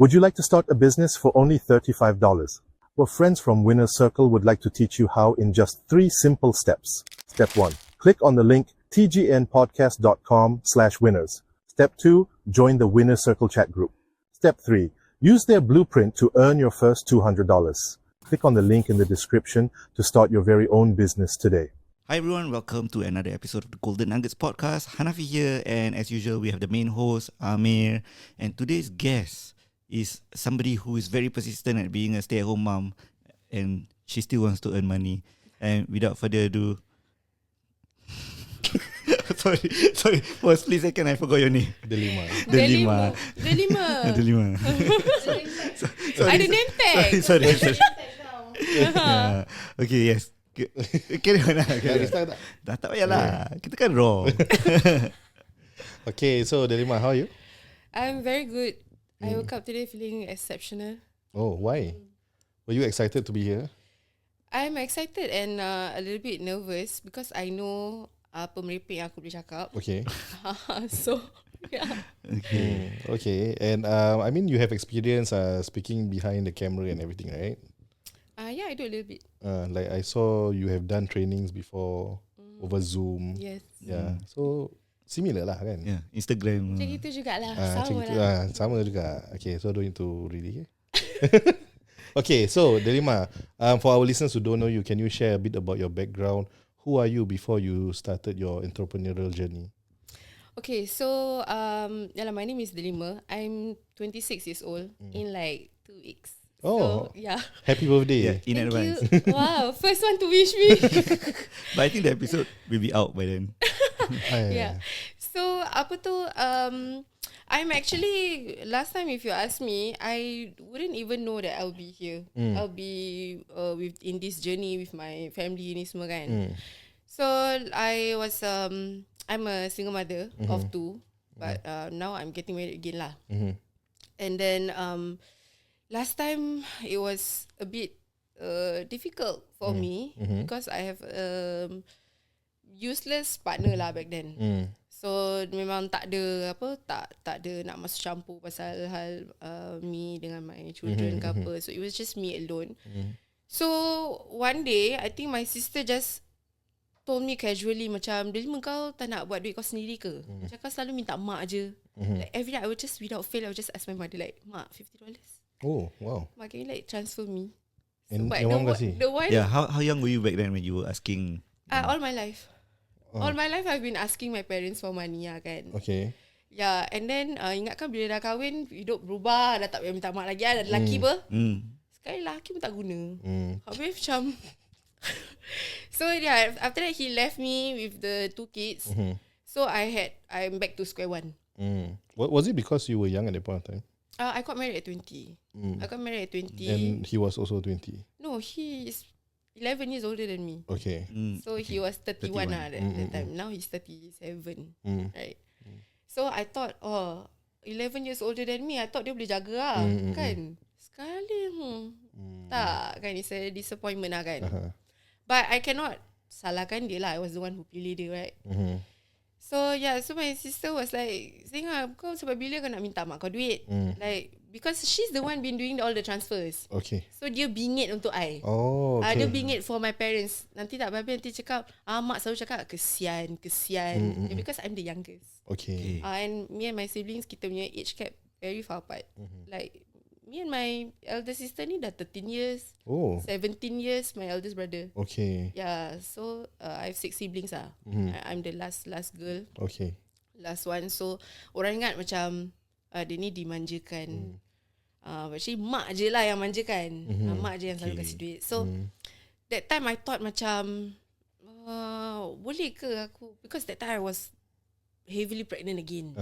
Would you like to start a business for only $35? Well, friends from Winner's Circle would like to teach you how in just 3 simple steps. Step 1. Click on the link tgnpodcast.com/winners. Step 2. Join the Winner's Circle chat group. Step 3. Use their blueprint to earn your first $200. Click on the link in the description to start your very own business today. Hi everyone, welcome to another episode of the Golden Nuggets podcast. Hanafi here, and as usual we have the main host, Amir, and today's guest is somebody who is very persistent at being a stay-at-home mom, and she still wants to earn money. And without further ado, sorry, for a split second I forgot your name. Delima. Sorry. Ada name tag. Sorry. Yeah. Okay, yes. Carry on lah. Dah tak payahlah. Kita kan raw. Okay, so Delima, how are you? I'm very good. I woke up today feeling exceptional. Oh, why? Were you excited to be here? I'm excited and a little bit nervous because I know apa merepek yang aku boleh cakap. Okay. So, yeah. Okay. And I mean, you have experience speaking behind the camera and everything, right? Yeah, I do a little bit. Like I saw you have done trainings before over Zoom. Yes. Yeah. So similar lah kan? Yeah, Instagram. Macam itu jugalah. Macam Sama gitu lah. sama juga. Okay, so don't need to really. Okay, so Delima, for our listeners who don't know you, can you share a bit about your background? Who are you before you started your entrepreneurial journey? Okay, so my name is Delima. I'm 26 years old in like 2 weeks. Oh, so, yeah. Happy birthday. Yeah, in Thank advance. you. Wow, first one to wish me. But I think the episode will be out by then. Yeah. So apa tu? I'm actually, last time if you ask me, I wouldn't even know that I'll be here. I'll be in this journey with my family ni semua kan. So I was I'm a single mother of 2, but now I'm getting married again lah. And then last time it was a bit difficult for me because I have useless partner lah back then. So memang tak ada nak masuk campur pasal hal me dengan my children ke apa. So it was just me alone. So one day I think my sister just told me casually macam, Delima, kau tak nak buat duit kau sendiri ke? Macam kau selalu minta mak je. Like every day I would just without fail I would just ask my mother like, mak, $50. Oh, wow. Mak, can you like transfer me? And but your mom kasi? the one Yeah, how young were you back then when you were asking? all my life. All my life I've been asking my parents for money lah kan. Okay. Yeah, and then ingatkan bila dah kahwin, hidup berubah, dah tak payah minta mak lagi, dah lelaki ber. Sekali lelaki pun tak guna. Habis macam so yeah, after that he left me with the 2 kids. So I'm back to square one. What was it because you were young at that point of time? I got married at 20. I got married at 20. And he was also 20. No, he is 11 years older than me. Okay. So he was 31 at that time. Now he's 37. Right. So I thought, 11 years older than me, I thought dia boleh jaga lah. Kan? Sekali tak kan, it's a disappointment lah kan. But I cannot salahkan dia lah. I was the one who pilih dia, right? So yeah, so my sister was like saying, kau sampai bila kau nak minta mak kau duit? Like, because she's the one been doing all the transfers. Okay. So dia bingit untuk I. Oh, okay. Dia bingit for my parents. Nanti tak apa-apa, nanti cakap, mak selalu cakap kesian. Because I'm the youngest. Okay. And me and my siblings, kita punya age gap very far apart. Like, me and my elder sister ni dah 13 years. 17 years, my eldest brother. Okay. Yeah, so I have 6 siblings lah. I'm the last girl. Okay. Last one. So, orang ingat macam dia ni dimanjakan. Actually mak je lah yang manjakan. Mak je yang selalu kasih duit. So that time I thought macam boleh ke aku, because that time I was heavily pregnant again.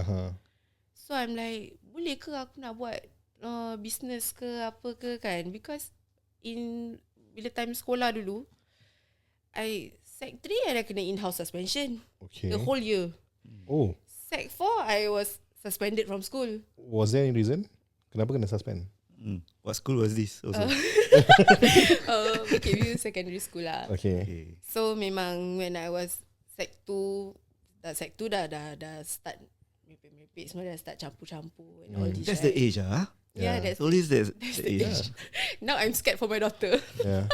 So I'm like, boleh ke aku nak buat business ke apa ke kan, because bila time sekolah dulu Sec 3 I dah kena in-house suspension. The whole year. Sec 4 I was suspended from school. Was there any reason? Kenapa kena suspend? What school was this also? KU secondary school lah. Okay. So memang when I was Sec 2 dah start merepek semua, dah start campur-campur and all this. That's the age Yeah, that's Always there's the the age. age. Now I'm scared for my daughter. Yeah.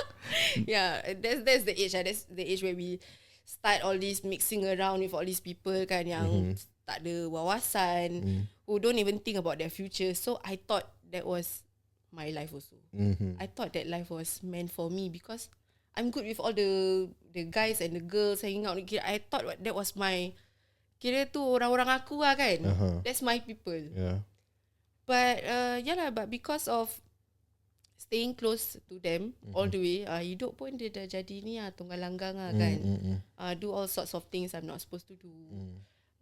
Yeah, that's the age. That's the age where we start all this mixing around with all these people kan yang tak ada wawasan, who don't even think about their future. So I thought that was my life also. I thought that life was meant for me because I'm good with all the guys and the girls hanging out. I thought that was my, kira tu orang-orang aku lah kan. That's my people. Yeah. But but because of staying close to them all the way, hidup pun dia dah jadi ni lah, tunggal langgang lah kan. Do all sorts of things I'm not supposed to do.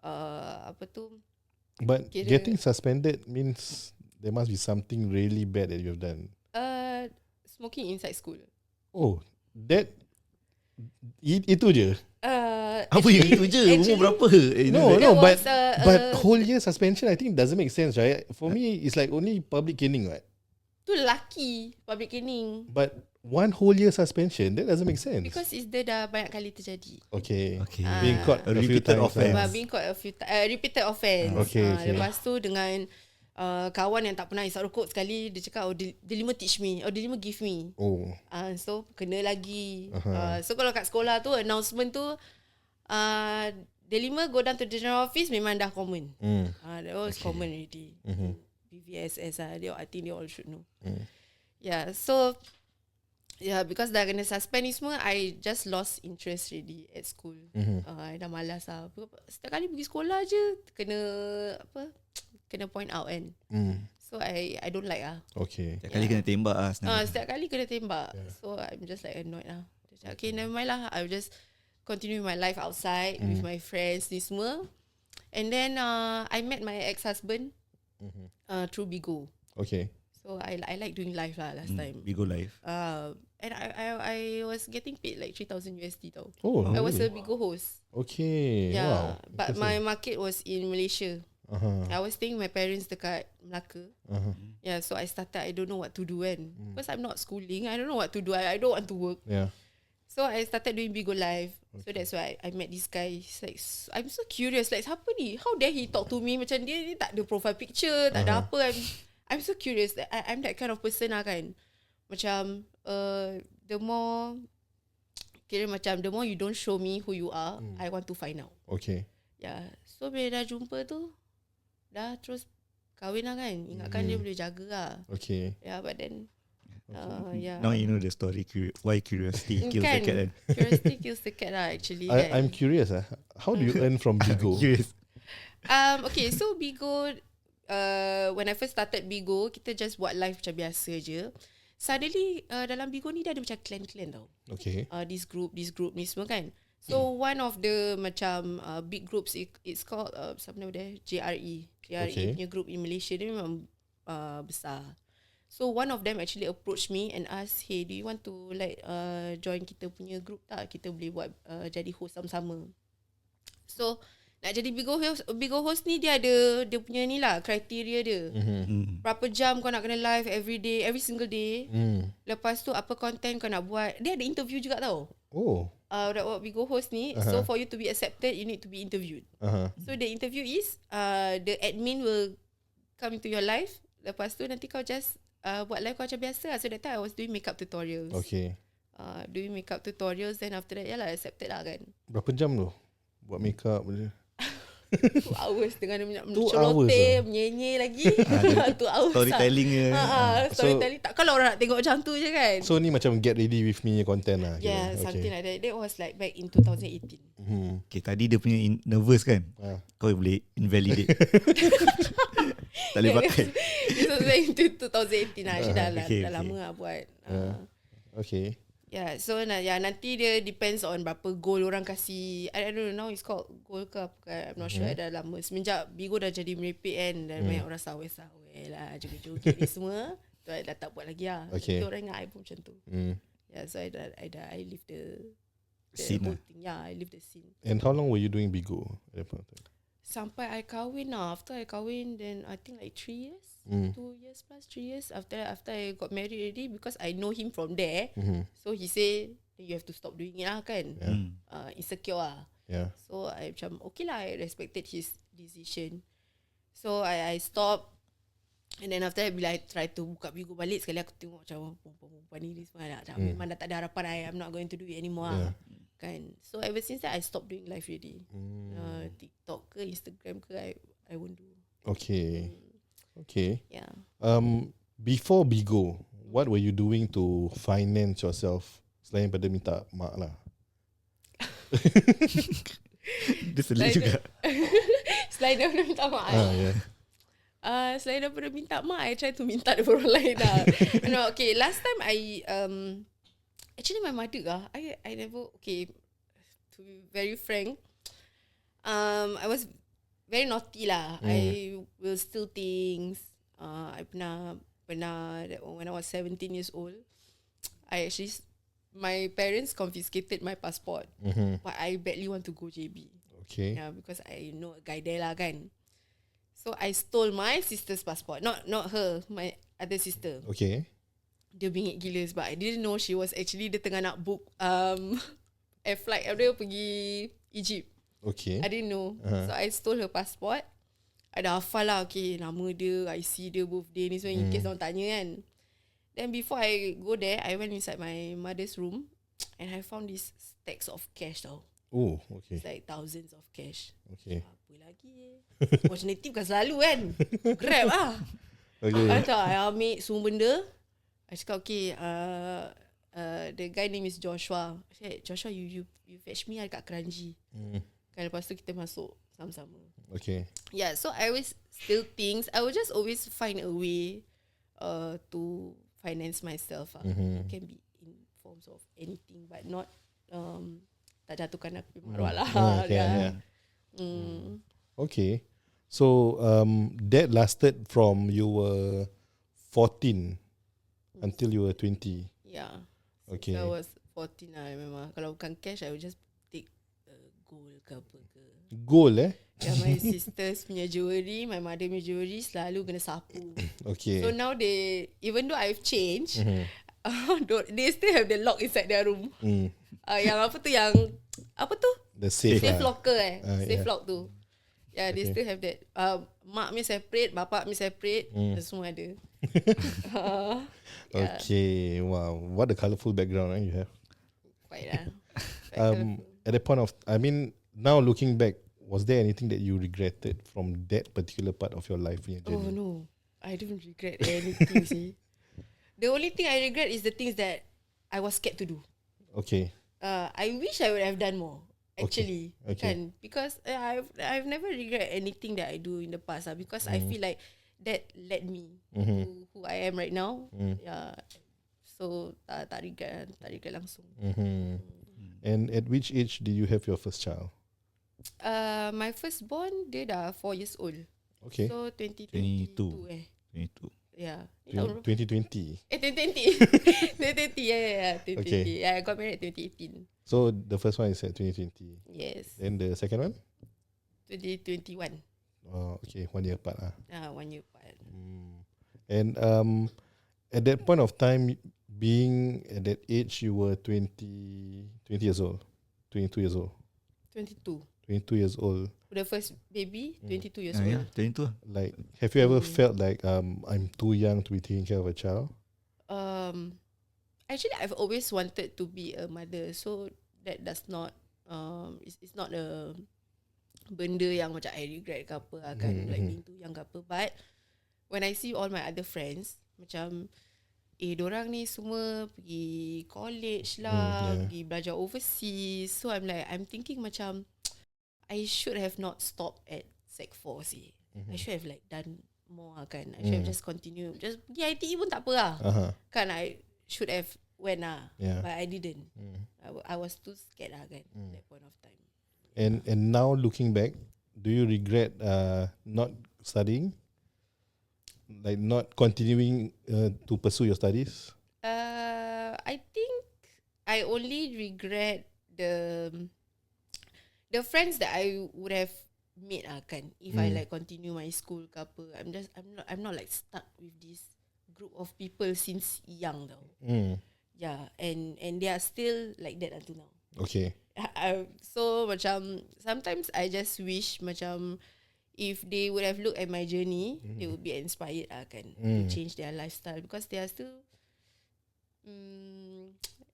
Apa tu? But getting suspended means there must be something really bad that you've done. Smoking inside school. Oh, that itu je. Apa yang itu je? Umur berapa? No, That but was, but whole year suspension I think doesn't make sense, right? For me, it's like only public caning, right? Tu lelaki public caning. But one whole year suspension, that doesn't make sense. Because dia dah banyak kali terjadi. Okay. Being caught a a few repeated times. offence. Being caught a few repeated offence. Okay. Lepas tu dengan kawan yang tak pernah isap rokok sekali, dia cakap, Delima teach me, Delima give me. Oh. So kena lagi. So kalau kat sekolah tu announcement tu, Delima go down to the general office memang dah common. That was common already. BVSS I think they all should know. Yeah, so because dah kena suspend ni semua, I just lost interest really at school. I dah malas lah. Setiap kali pergi sekolah je kena point out kan. So I don't like lah. Okay. Setiap kali kena tembak lah. Setiap kali kena tembak. So I'm just like annoyed lah. Okay, never mind lah. I'll just continue my life outside with my friends ni semua. And then I met my ex-husband through Bigo. Okay. So I like doing live lah last time. Bigo live. And I was getting paid like 3,000 USD tau. Oh, I was a really? Bigo host. Okay. Yeah, Wow. but my market was in Malaysia. I was staying with my parents dekat Melaka. Yeah, so I started, I don't know what to do kan. Because I'm not schooling, I don't know what to do. I don't want to work. Yeah. So I started doing Bigo Live. So that's why I met this guy. He's like, I'm so curious. Like, siapa ni? How dare he talk to me? Macam dia ni tak ada profile picture, tak ada apa. I'm so curious. I'm that kind of person lah kan. Macam, the more, the more you don't show me who you are, I want to find out. Okay. Yeah. So bila dah jumpa tu, dah terus kahwin lah kan. Ingatkan dia boleh jaga lah. Okay. Yeah, but then, yeah. Now you know the story. Why curiosity kills the cat kan? Curiosity kills the cat lah actually. Kan? I'm curious. How do you earn from Bigo? Curious. Okay, so Bigo, when I first started Bigo, kita just buat live macam biasa je. Suddenly, dalam Bigo ni dia ada macam clan-clan tau. Okay. This group ni semua kan. So one of the macam big groups, it's called apa nama dia? JRE. JRE punya group in Malaysia dia memang besar. So one of them actually approached me and asked, hey, do you want to like join kita punya group tak? Kita boleh buat jadi host sama-sama. So nak jadi Bigo host ni dia ada dia punya ni lah kriteria dia. Berapa jam kau nak kena live every day, every single day. Lepas tu apa content kau nak buat. Dia ada interview juga tau. Oh. That Bigo host ni. So for you to be accepted, you need to be interviewed. So the interview is the admin will come into your live. Lepas tu nanti kau just buat live kau macam biasa lah. So that time I was doing makeup tutorials. Okay. Doing makeup tutorials. Then after that, yalah accepted lah kan. Berapa jam tu buat makeup je? 2 hours dengan dia 2 hours celoteh, menyenyi lagi. 2 hours Storytelling ke. Storytelling. Takkan orang nak tengok macam tu je kan. So ni macam get ready with me content lah. Yeah, something like that. That was like back in 2018. Okay, tadi dia punya nervous kan? Kau boleh invalidate. Tak boleh pakai. This was back in 2018 lah. Actually dah lama lah buat. Okay. Yeah, so nanti dia depends on berapa goal orang kasih. I don't know, now it's called goal ke apa kan. I'm not sure, dah lama. Semenjak Bigo dah jadi merepek kan. Dan banyak orang sawai-sawai lah, joget-joget ni semua. So I dah tak buat lagi lah. Okay. So orang ingat I pun macam tu. Yeah, so I leave the scene whole thing. Yeah, I leave the scene. And how long were you doing Bigo at that point of time? Sampai I kahwin lah. After I kahwin, then I think like 3 years. 2 years plus 3 years after I got married already, because I know him from there. So he say you have to stop doing it lah kan. Insecure lah. Yeah. So I macam okay lah, I respected his decision. So I stopped. And then after that, bila I try to buka Bigo balik, sekali aku tengok macam perempuan ni semua memang dah tak ada harapan. I'm not going to do it anymore. Kan. So ever since that, I stopped doing live already. TikTok ke Instagram ke, I won't do. Okay. Okay. Yeah. Before Bigo, what were you doing to finance yourself selain pada minta mak lah? Dia selit juga. Selain daripada minta mak. Yeah. Selain daripada minta mak, I try to minta daripada orang lain lah. No, okay, last time actually my mother I never, okay, to be very frank, I was very naughty lah. I will steal things. I pernah when I was 17 years old, my parents confiscated my passport, but I badly want to go JB. Okay. Yeah, because I know a guy there lah kan. So I stole my sister's passport, not her, my other sister. Okay. Dia bingit gila sebab I didn't know she was actually, dia tengah nak book air flight dia pergi Egypt. Okay. I didn't know. So I stole her passport. I dah hafal lah, okay, nama dia, IC dia, birthday ni semua, in case orang tanya kan. Then before I go there, I went inside my mother's room and I found this stacks of cash tau. Oh, okay. It's like thousands of cash. Okay. Apa lagi opportunity bukan selalu kan. Grab lah. Okay. I ambil semua benda. I cakap, okay, the guy name is Joshua. I said, Joshua, you fetch me dekat Kranji. Kan lepas tu kita masuk sama-sama. Okay. Yeah, so I always steal things. I will just always find a way to finance myself. It can be in forms of anything, but not tak jatuhkan aku maruah lah. Yeah. Okay. So that lasted from you were 14 until you were 20. Yeah. Okay. So I was 14 lah, memang. Kalau bukan cash, I would just take gold ke apa ke. Gold Yeah, my sisters punya jewelry, my mother punya jewelry selalu kena sapu. Okay. So now even though I've changed, they still have the lock inside their room. Yang apa tu? The safe locker safe yeah. lock tu. Yeah, they still have that. Mak mi separate, bapak mi separate, semua ada. Yeah. Okay, wow, what a colourful background you have. Quite lah. At that point of, I mean, now looking back, was there anything that you regretted from that particular part of your life in your journey? Oh no, I don't regret anything. See, the only thing I regret is the things that I was scared to do. Okay. I wish I would have done more. Actually, Okay. kan? Because I've never regret anything that I do in the past. Because I feel like that led me to who I am right now. Yeah. So tak regret langsung. And at which age did you have your first child? My firstborn dia dah 4 years old. Okay. So 2022 22. Yeah. 2020. 2020. 2020. Yeah. 2020. Okay. Yeah, I got married 2018. So the first one is at 2020. Yes. Then the second one? 2021. Oh, okay, 1 year apart lah. 1 year apart. And at that point of time, being at that age, you were 20 years old, 22 years old. 22. 22 years old. The first baby, 22 years old. Yeah, 22. Like, have you ever felt like I'm too young to be taking care of a child? Actually, I've always wanted to be a mother, so that does not it's not a benda yang macam I regret ke apa kan, like being too young ke apa. But when I see all my other friends, macam dorang ni semua pergi college lah, pergi belajar overseas. So I'm thinking macam I should have not stopped at Sec 4 sih. I should have like done more kan. I should have just continue. Just pergi ITE pun tak apa lah. Kan I should have went lah. But I didn't. I was too scared lah kan at that point of time. And now looking back, do you regret not studying? Like not continuing to pursue your studies? I think I only regret the friends that I would have made kan if I like continue my school ke apa. I'm not like stuck with this group of people since young tau. Yeah, and they are still like that until now. Okay. So macam sometimes I just wish macam if they would have looked at my journey, they would be inspired kan to change their lifestyle because they are still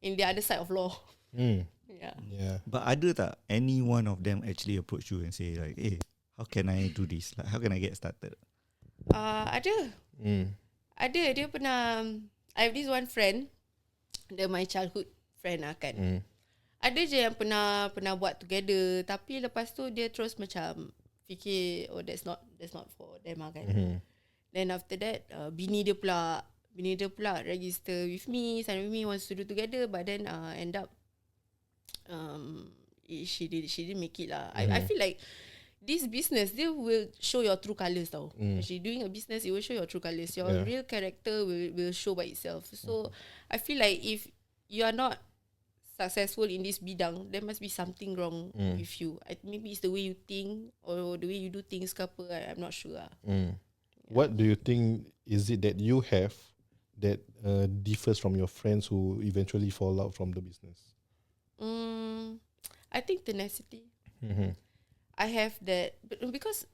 in the other side of law. Yeah. But ada tak any one of them actually approach you and say like, hey, how can I do this? Like, how can I get started? Ada. Ada. Dia pernah. I have this one friend. Dia my childhood friend kan. Ada je yang pernah buat together. Tapi lepas tu dia terus macam fikir, oh that's not for them kan. Then after that, bini dia pula register with me, sign with me, wants to do together. But then end up she didn't make it lah. I feel like this business, they will show your true colours tau. Actually doing a business, it will show your true colours. Your real character will show by itself. So I feel like if you are not successful in this bidang, there must be something wrong with you. Maybe it's the way you think or the way you do things ke apa. I'm not sure lah. What do you think is it that you have that differs from your friends who eventually fall out from the business? I think tenacity. I have that because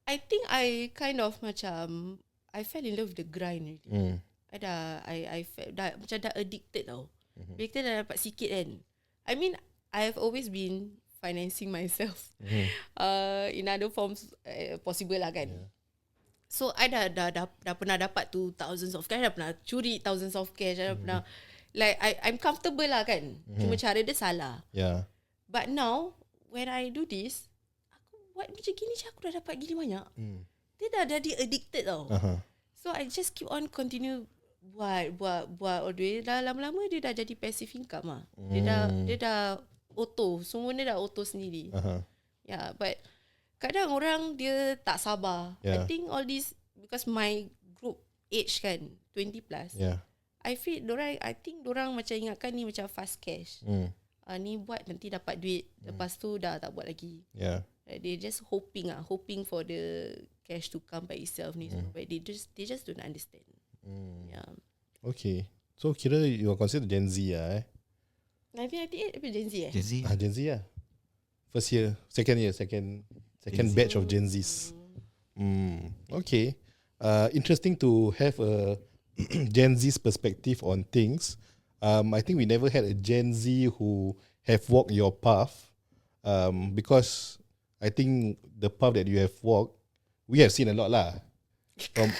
I think I kind of macam I fell in love with the grind already. I macam dah addicted tau. Bila kita dah dapat sikit kan. I mean, I have always been financing myself in other forms possible lah kan. So I dah pernah dapat tu thousands of cash, dah pernah curi thousands of cash, dah pernah like I'm comfortable lah kan. Cuma cara dia salah. But now when I do this, aku buat macam gini je aku dah dapat gini banyak. Dia dah jadi addicted tau. So I just keep on continue buat all the way. Dah lama-lama dia dah jadi passive income lah. Dia dah auto, semua ni dah auto sendiri. Yeah, but kadang orang dia tak sabar. I think all this because my group age kan 20 plus. I think dorang macam ingatkan ni macam fast cash. Ni buat nanti dapat duit, lepas tu dah tak buat lagi. They just hoping for the cash to come by itself ni. But they just don't understand. Okay. So kira you are considered Gen Z lah 1998 apa Gen Z Gen Z lah. First year, second batch of Gen Zs. Okay. Interesting to have a Gen Z's perspective on things. I think we never had a Gen Z who have walked your path, because I think the path that you have walked, we have seen a lot lah. From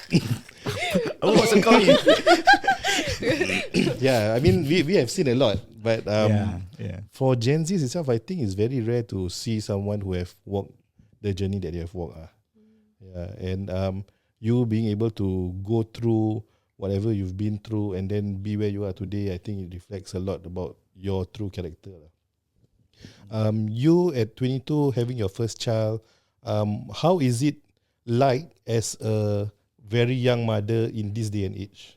yeah, I mean we have seen a lot, but for Gen Z itself, I think it's very rare to see someone who have walked the journey that you have walked. And you being able to go through whatever you've been through and then be where you are today, I think it reflects a lot about your true character. You at 22 having your first child, how is it like as a very young mother in this day and age?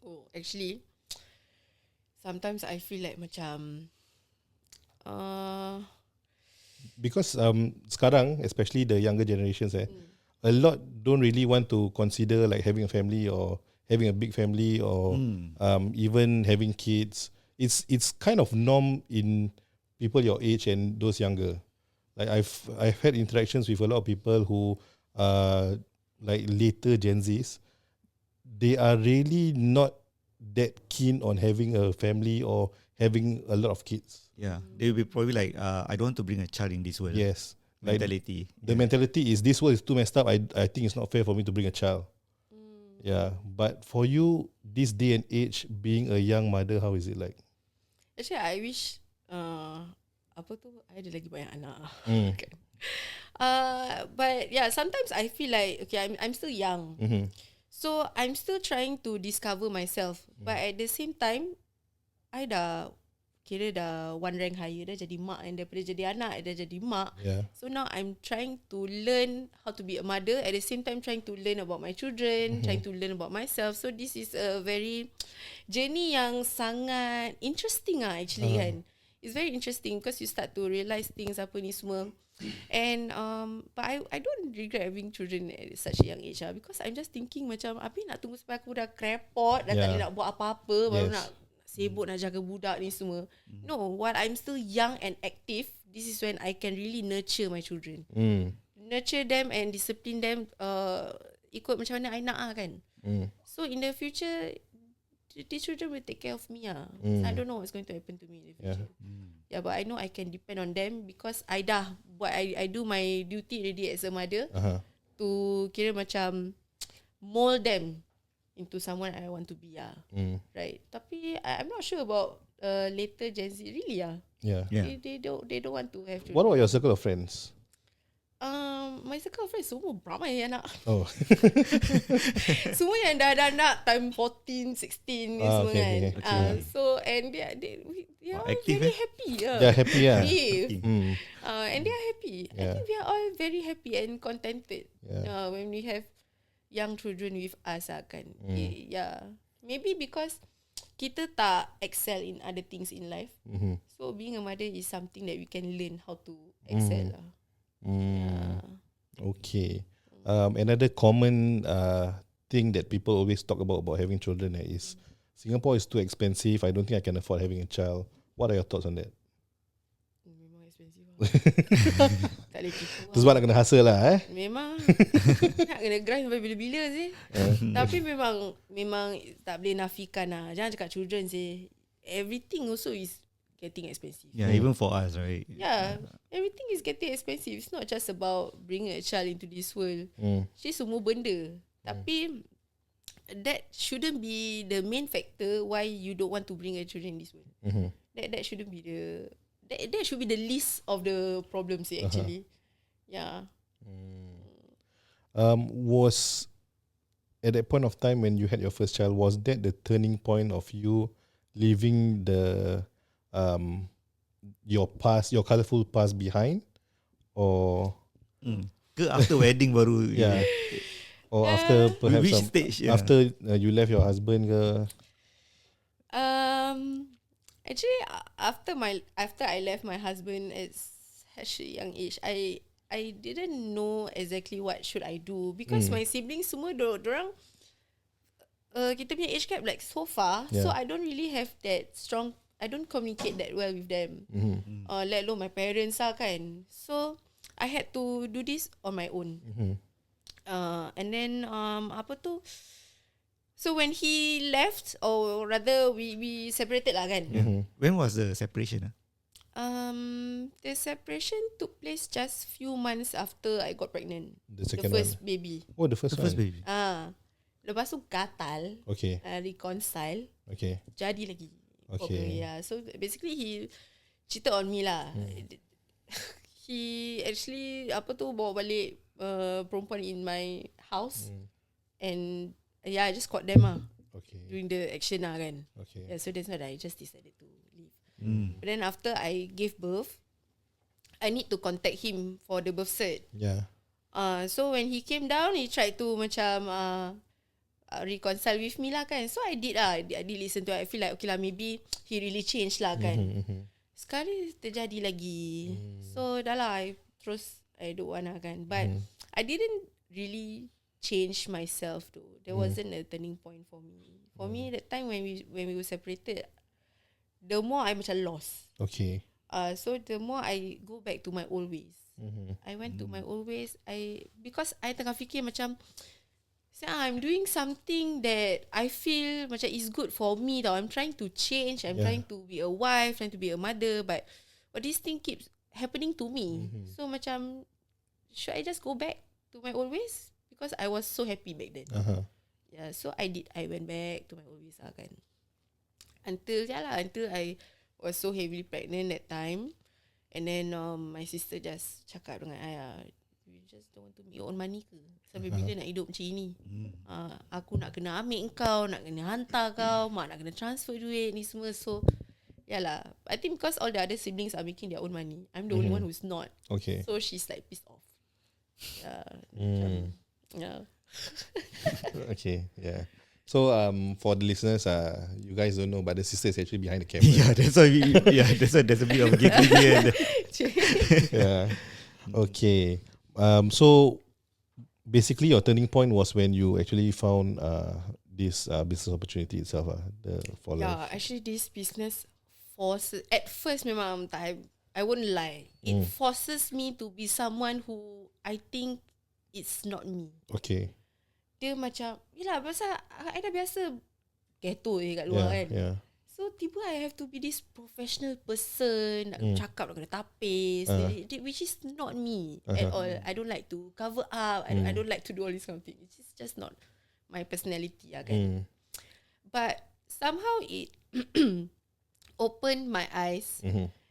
Oh, actually, sometimes I feel like macam because sekarang, especially the younger generations, a lot don't really want to consider like having a family or having a big family or even having kids. It's kind of norm in people your age and those younger. Like I've had interactions with a lot of people who like later Gen Zs. They are really not that keen on having a family or having a lot of kids. Yeah, they will be probably like, I don't want to bring a child in this world. Yes, mentality. Like, the mentality is this world is too messed up. I think it's not fair for me to bring a child. Yeah, but for you, this day and age, being a young mother, how is it like? Actually, I wish I ada lagi banyak anak. Okay. But yeah, sometimes I feel like I'm still young. So I'm still trying to discover myself. But at the same time, I dah one rank higher, dah jadi mak, and daripada jadi anak dah jadi mak. So now I'm trying to learn how to be a mother, at the same time trying to learn about my children, trying to learn about myself. So this is a very journey yang sangat interesting actually kan. It's very interesting because you start to realise things apa ni semua. And but I don't regret having children at such a young age because I'm just thinking macam apa nak tunggu sampai aku dah krepot, dah tak boleh nak buat apa-apa, baru nak sibuk nak jaga budak ni semua. No, while I'm still young and active, this is when I can really nurture my children. nurture them and discipline them ikut macam mana I nak kan. So in the future, the children will take care of me So I don't know what's going to happen to me in the future. Yeah, but I know I can depend on them because I dah buat, I do my duty already as a mother to kira macam mold them into someone I want to be right. Tapi I'm not sure about later Gen Z really They don't want to have children. What about your circle of friends? My circle of friends semua beramai anak. Oh. Semua yang dah nak time 14, 16 ni semua kan. So and they are all active, very happy. They're happy And they are happy. I think we are all very happy and contented when we have young children with us kan. Maybe because kita tak excel in other things in life. So being a mother is something that we can learn how to excel Okay. Another common thing that people always talk about having children is Singapore is too expensive. I don't think I can afford having a child. What are your thoughts on that? Memang expensive tak boleh tipu Tu sebab nak kena hustle lah Memang nak kena grind sampai bila-bila sih. Tapi memang tak boleh nafikan Jangan cakap children sih. Everything also is getting expensive. Yeah, even for us, right? Yeah, everything is getting expensive. It's not just about bringing a child into this world. Actually semua benda. Tapi that shouldn't be the main factor why you don't want to bring a children in this world. That shouldn't be that should be the least of the problems actually. Yeah. Was at that point of time when you had your first child, was that the turning point of you leaving your colourful past behind, or ke after wedding baru or after perhaps which stage, after you left your husband ke? Actually after I left my husband at such a young age, I didn't know exactly what should I do because my siblings semua dorang kita punya age gap like so far, so I don't really have that strong, I don't communicate that well with them. Let alone my parents kan. So I had to do this on my own. And then so when he left, or rather we separated lah kan. When was the separation? The separation took place just few months after I got pregnant. The first baby. Oh, the first baby. Lepas tu gatal. Okay. Reconcile. Okay. Jadi lagi. Okay. So basically he cheated on me lah. He actually bawa balik perempuan in my house and I just caught them during the action kan. Okay. So that's why I just decided to leave. But then after I gave birth, I need to contact him for the birth cert. So when he came down, he tried to macam reconcile with me lah kan. So I did listen to it. I feel like okay lah, maybe he really changed lah kan. Sekali terjadi lagi. So dah lah, I don't want lah kan. But I didn't really change myself though. There wasn't a turning point for me. For me, that time when we were separated, the more I macam lost. Okay. So the more I go back to my old ways. I went to my old ways. Because I tengah fikir macam I'm doing something that I feel macam is good for me tau. I'm trying to change. I'm trying to be a wife, trying to be a mother, but this thing keeps happening to me. So macam, should I just go back to my old ways? Because I was so happy back then. Yeah, so I did. I went back to my old ways kan. Until I was so heavily pregnant that time. And then my sister just cakap dengan I, you just don't want to make your own money ke? Sampai bila nak hidup macam ini? Aku nak kena ambil kau, nak kena hantar kau, mak nak kena transfer duit ni semua. So yalah, I think because all the other siblings are making their own money, I'm the only one who's not. Okay. So she's like pissed off. Okay, yeah. So for the listeners, you guys don't know, but the sister is actually behind the camera. That's why there's a bit of a gap here. Yeah. Okay. So basically, your turning point was when you actually found this business opportunity itself, the for life. Yeah, actually, this business force at first memang I won't lie. It forces me to be someone who I think it's not me. Okay. Dia macam, yelah pasal I dah biasa ghetto kat luar kan. Yeah. So tiba I have to be this professional person, nak cakap, nak kena tapis, which is not me at all. I don't like to cover up, I don't like to do all this kind of thing. It's just not my personality kan. But somehow it opened my eyes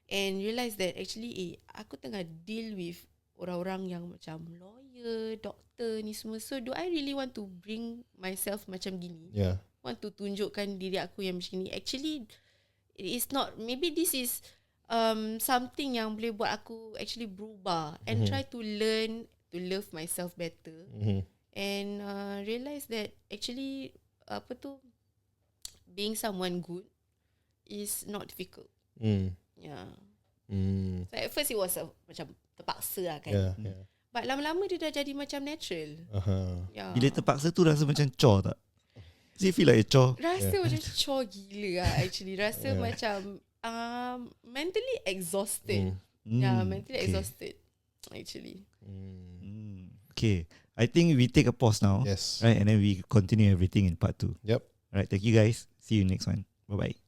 and realised that actually aku tengah deal with orang-orang yang macam lawyer, doktor ni semua. So do I really want to bring myself macam gini? Yeah. Want to tunjukkan diri aku yang macam ni. Actually it is not. Maybe this is something yang boleh buat aku actually berubah and try to learn to love myself better and realise that actually being someone good is not difficult. Yeah. So at first it was macam terpaksa lah kan. Yeah. But lama-lama dia dah jadi macam natural. Yeah. Bila terpaksa tu rasa macam chore tak? Does it feel like a chore? Rasa macam chore gila lah actually. Rasa macam mentally exhausted. Mentally exhausted actually. Okay, I think we take a pause now. Yes. Right, and then we continue everything in part 2. Yep. Right, thank you guys. See you next one. Bye-bye.